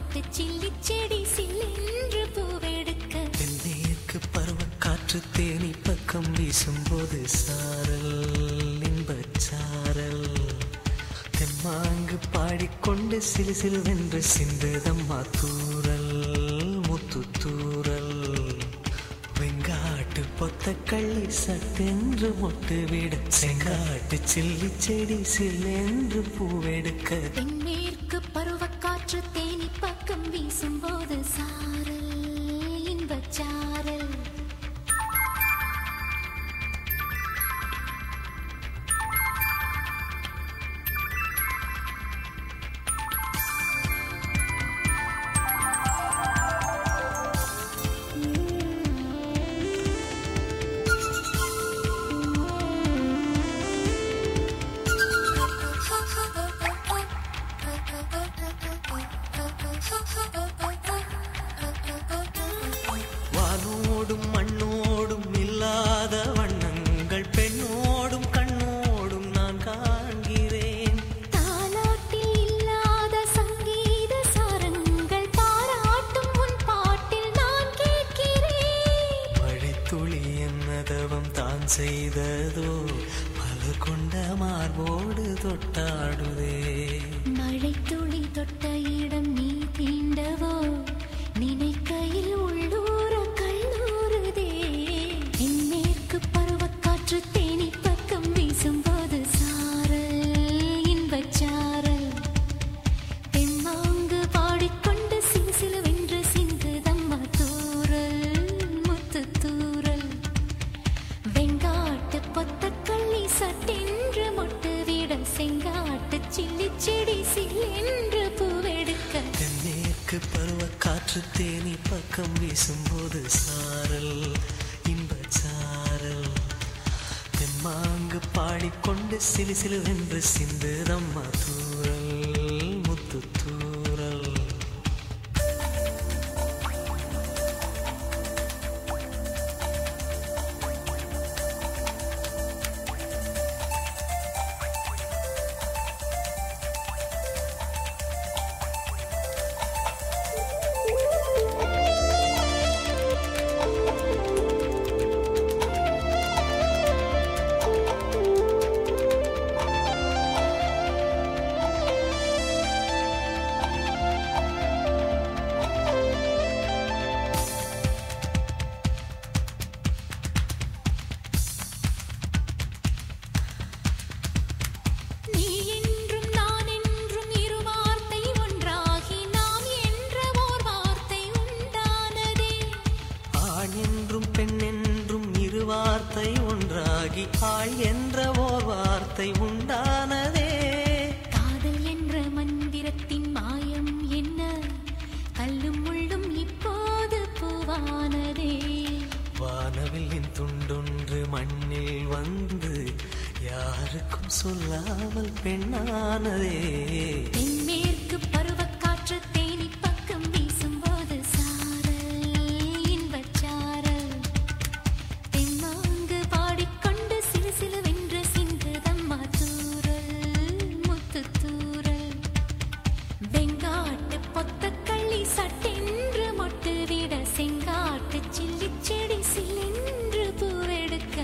செங்காட்டு chilli செடி சில்லென்று பூவெடுக்க தென்மேற்கு பருவக்காற்று தேனி பக்கம் வீசும்போது சாரல் இன்பச்சாரல் தெம்மாங்கு பாடிக்கொண்டு சிலு சிலுவென்று சிந்துதம்மா தூரல் முத்து தூரல் வெங்காட்டு பொத்த கள்ளி சட்டென்று மொட்டு விட செங்காட்டு சில்லி செடி சில்லென்று பூவெடுக்க தென்மேற்கு பருவக்காற்று தேனி பக்கம் வீசும்போது சாரல் இன்பச்சாரல் வானோடும் மண்ணோடும் இல்லாத வண்ணங்கள் பெண்ணோடும் கண்ணோடும் நான் காண்கிறேன் தாலாட்டில் இல்லாத சங்கீத சாரங்கள் பாராட்டும் உன் பாட்டில் நான் கேட்கிறேன் மழைத்துளி என்னதவம் தான் செய்ததோ பல கொண்ட மார்போடு தொட்டாடுதே மழை துளி தொட்ட இடம் நீ தீண்டவோ நினைக்கையில் உள்ளூர கல்லூருதே தென்மேற்கு பருவக்காற்று தேனி பக்கம் வீசும்போது சாரல் இன்பச்சாரல் தெம்மாங்கு பாடிக்கொண்டு சிலு சிலுவென்று சிந்துதம்மா தூரல் முத்து தூரல் வெங்காட்டு பொத்தக்கள்ளி சட்டென்று மொட்டு விட செங்காட்டு சில்லி செடி சில்லென்று பூவெடுக்க தென்மேற்கு பருவக்காற்று தேனி பக்கம் வீசும்போது சாரல் இன்பச்சாரல் தெம்மாங்கு பாடிக்கொண்டு சிலு சிலுவென்று சிந்துதம்மா தூரல் முத்து தூரல் நீ என்றும் நான் என்றும் இரு வார்த்தை ஒன்றாகி நாம் என்ற ஓர் வார்த்தை உண்டானதே ஆண் என்றும் பெண் என்றும் இரு வார்த்தை ஒன்றாகி ஆள் என்ற ஓர் வார்த்தை உண்டானதே காதல் என்ற மந்திரத்தின் மாயம் என்ன கல்லும் முள்ளும் இப்போது பூவானதே வானவில்லின் துண்டொன்று மண்ணில் வந்து யாருக்கும் சொல்லாமல் பெண்ணானதே தென்மேற்கு பருவக்காற்று தேனி பக்கம் வீசும்போது சாரல் இன்பச்சாரல் தெம்மாங்கு பாடிக்கொண்டு சிலு சிலுவென்று சிந்துதம்மா தூரல் முத்து தூரல் வெங்காட்டு பொத்தக்கள்ளி சட்டென்று மொட்டு விட செங்காட்டு சில்லி செடி சில்லென்று பூவெடுக்க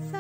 சா